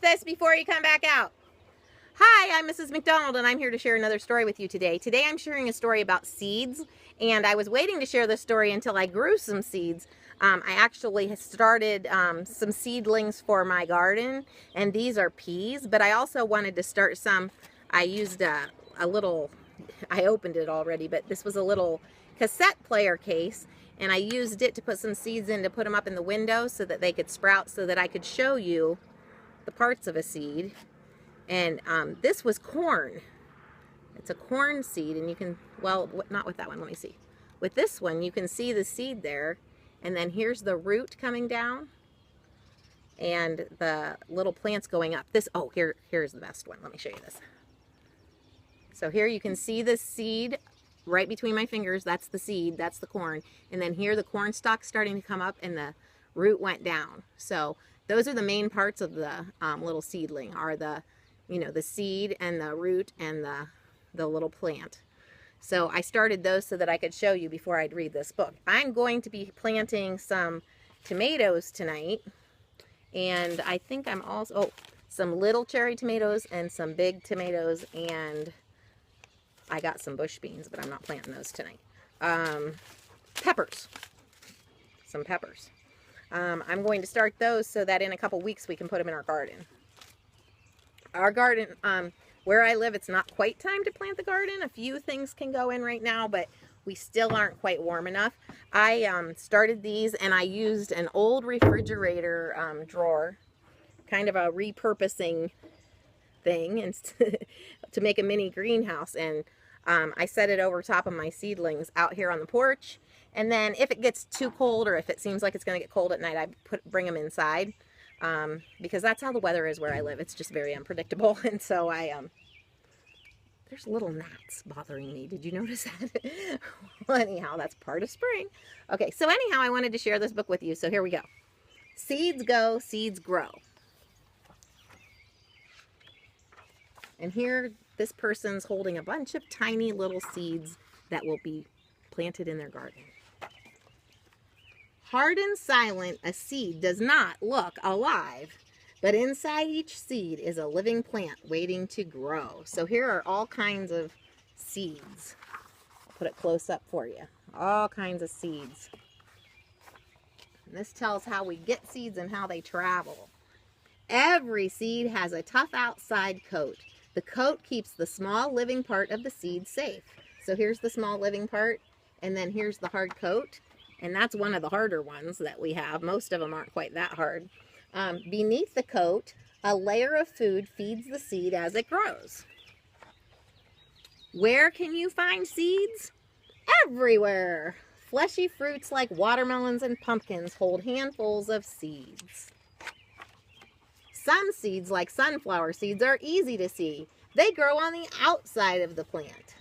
This before you come back out. Hi, I'm Mrs. McDonald, and I'm here to share another story with you today. Today I'm sharing a story about seeds, and I was waiting to share this story until I grew some seeds. I actually started some seedlings for my garden, and these are peas, but I also wanted to start some. I used a little, I opened it already, but this was a little cassette player case, and I used it to put some seeds in to put them up in the window so that they could sprout, so that I could show you the parts of a seed. And this was corn. It's a corn seed, and you can, well, not with that one, let me see. With this one, you can see the seed there, and then here's the root coming down, and the little plants going up. This, oh, here's the best one. Let me show you this. So here you can see the seed right between my fingers. That's the seed, that's the corn. And then here the corn stalk's starting to come up, and the root went down. So those are the main parts of the little seedling, are the, you know, the seed and the root and the little plant. So I started those so that I could show you before I'd read this book. I'm going to be planting some tomatoes tonight, and I think I'm also, oh, some little cherry tomatoes and some big tomatoes, and I got some bush beans, but I'm not planting those tonight. Peppers, some peppers. I'm going to start those so that in a couple weeks we can put them in our garden. Our garden, where I live, it's not quite time to plant the garden. A few things can go in right now, but we still aren't quite warm enough. I started these, and I used an old refrigerator drawer, kind of a repurposing thing, and to make a mini greenhouse. And I set it over top of my seedlings out here on the porch. And then if it gets too cold, or if it seems like it's going to get cold at night, I bring them inside. Because that's how the weather is where I live. It's just very unpredictable. And so there's little gnats bothering me. Did you notice that? Well, anyhow, that's part of spring. Okay, so anyhow, I wanted to share this book with you. So here we go. Seeds go, seeds grow. And here, this person's holding a bunch of tiny little seeds that will be planted in their garden. Hard and silent, a seed does not look alive, but inside each seed is a living plant waiting to grow. So here are all kinds of seeds. I'll put it close up for you. All kinds of seeds. And this tells how we get seeds and how they travel. Every seed has a tough outside coat. The coat keeps the small living part of the seed safe. So here's the small living part, and then here's the hard coat. And that's one of the harder ones that we have. Most of them aren't quite that hard. Beneath the coat, a layer of food feeds the seed as it grows. Where can you find seeds? Everywhere. Fleshy fruits like watermelons and pumpkins hold handfuls of seeds. Some seeds, like sunflower seeds, are easy to see. They grow on the outside of the plant.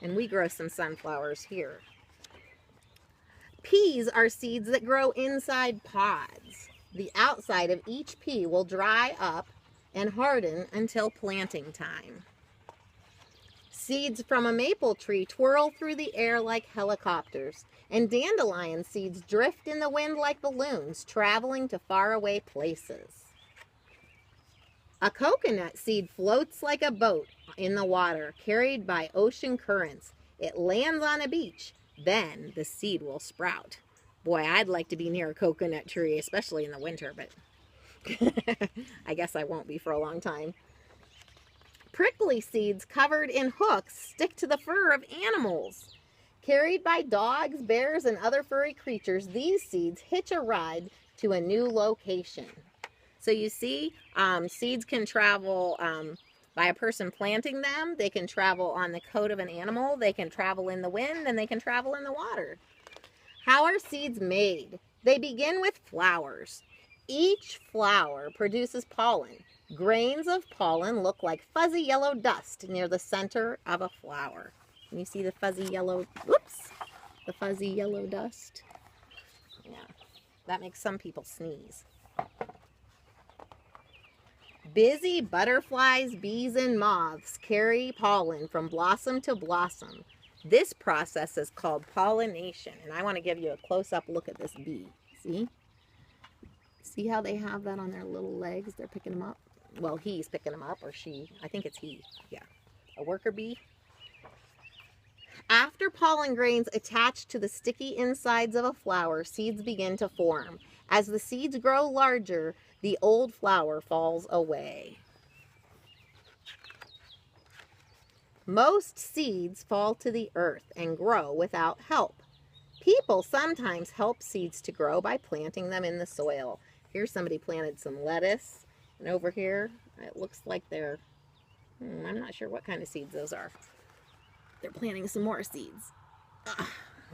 And we grow some sunflowers here. Peas are seeds that grow inside pods. The outside of each pea will dry up and harden until planting time. Seeds from a maple tree twirl through the air like helicopters, and dandelion seeds drift in the wind like balloons, traveling to faraway places. A coconut seed floats like a boat in the water, carried by ocean currents. It lands on a beach. Then the seed will sprout. Boy, I'd like to be near a coconut tree, especially in the winter, but I guess I won't be for a long time. Prickly seeds covered in hooks stick to the fur of animals. Carried by dogs, bears, and other furry creatures, these seeds hitch a ride to a new location. So you see, seeds can travel by a person planting them. They can travel on the coat of an animal. They can travel in the wind, and they can travel in the water. How are seeds made? They begin with flowers. Each flower produces pollen. Grains of pollen look like fuzzy yellow dust near the center of a flower. Can you see the fuzzy yellow, whoops, the fuzzy yellow dust? Yeah, that makes some people sneeze. Busy butterflies, bees, and moths carry pollen from blossom to blossom. This process is called pollination, and I want to give you a close-up look at this bee. See? See how they have that on their little legs? They're picking them up. Well, he's picking them up, or she. I think it's he. Yeah. A worker bee. After pollen grains attach to the sticky insides of a flower, seeds begin to form. As the seeds grow larger, the old flower falls away. Most seeds fall to the earth and grow without help. People sometimes help seeds to grow by planting them in the soil. Here's somebody planted some lettuce, and over here it looks like they're, I'm not sure what kind of seeds those are. They're planting some more seeds. I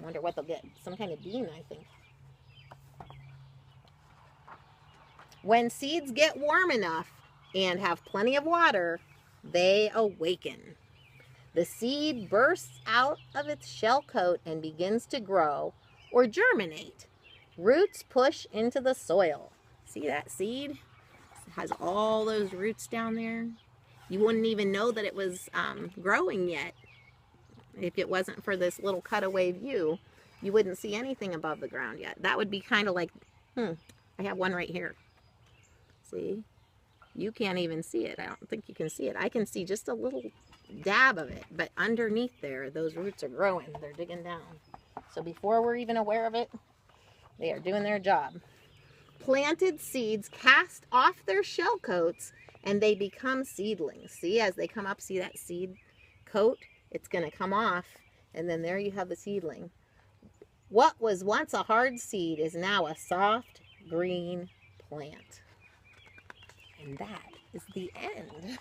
wonder what they'll get. Some kind of bean, I think. When seeds get warm enough and have plenty of water, they awaken. The seed bursts out of its shell coat and begins to grow or germinate. Roots push into the soil. See that seed? It has all those roots down there. You wouldn't even know that it was growing yet. If it wasn't for this little cutaway view, you wouldn't see anything above the ground yet. That would be kind of like, I have one right here. See? You can't even see it. I don't think you can see it. I can see just a little dab of it, but underneath there, those roots are growing. They're digging down. So before we're even aware of it, they are doing their job. Planted seeds cast off their shell coats and they become seedlings. See, as they come up, see that seed coat? It's going to come off, and then there you have the seedling. What was once a hard seed is now a soft green plant. And that is the end.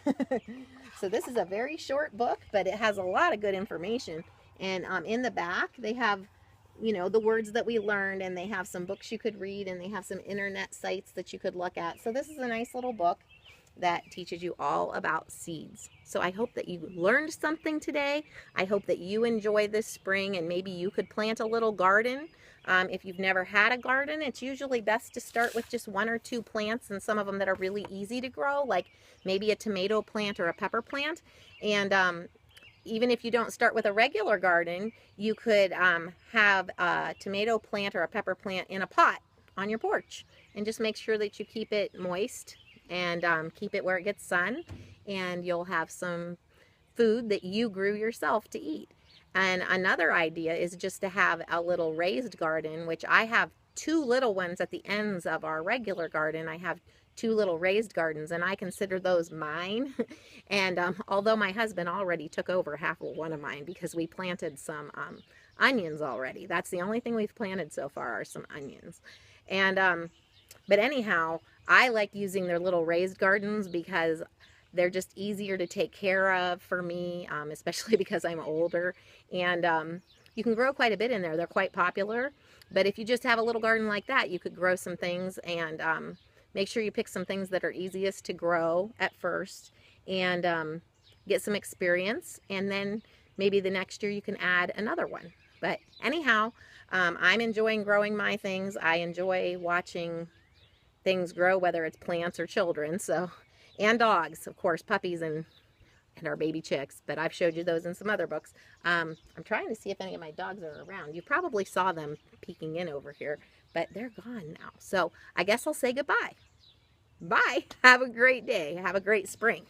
So this is a very short book, but it has a lot of good information. And in the back, they have, you know, the words that we learned, and they have some books you could read, and they have some internet sites that you could look at. So this is a nice little book that teaches you all about seeds. So I hope that you learned something today. I hope that you enjoy this spring, and maybe you could plant a little garden. If you've never had a garden, it's usually best to start with just 1 or 2 plants, and some of them that are really easy to grow, like maybe a tomato plant or a pepper plant. And even if you don't start with a regular garden, you could have a tomato plant or a pepper plant in a pot on your porch, and just make sure that you keep it moist and keep it where it gets sun, and you'll have some food that you grew yourself to eat. And another idea is just to have a little raised garden, which I have 2 little ones at the ends of our regular garden. I have 2 little raised gardens, and I consider those mine. And although my husband already took over half of one of mine because we planted some onions already. That's the only thing we've planted so far, are some onions. And but anyhow, I like using their little raised gardens because they're just easier to take care of for me, especially because I'm older. And you can grow quite a bit in there. They're quite popular. But if you just have a little garden like that, you could grow some things, and make sure you pick some things that are easiest to grow at first, and get some experience. And then maybe the next year you can add another one. But anyhow, I'm enjoying growing my things. I enjoy watching things grow, whether it's plants or children. So, and dogs, of course, puppies and our baby chicks, but I've showed you those in some other books. I'm trying to see if any of my dogs are around. You probably saw them peeking in over here, but they're gone now. So I guess I'll say goodbye. Bye. Have a great day. Have a great spring.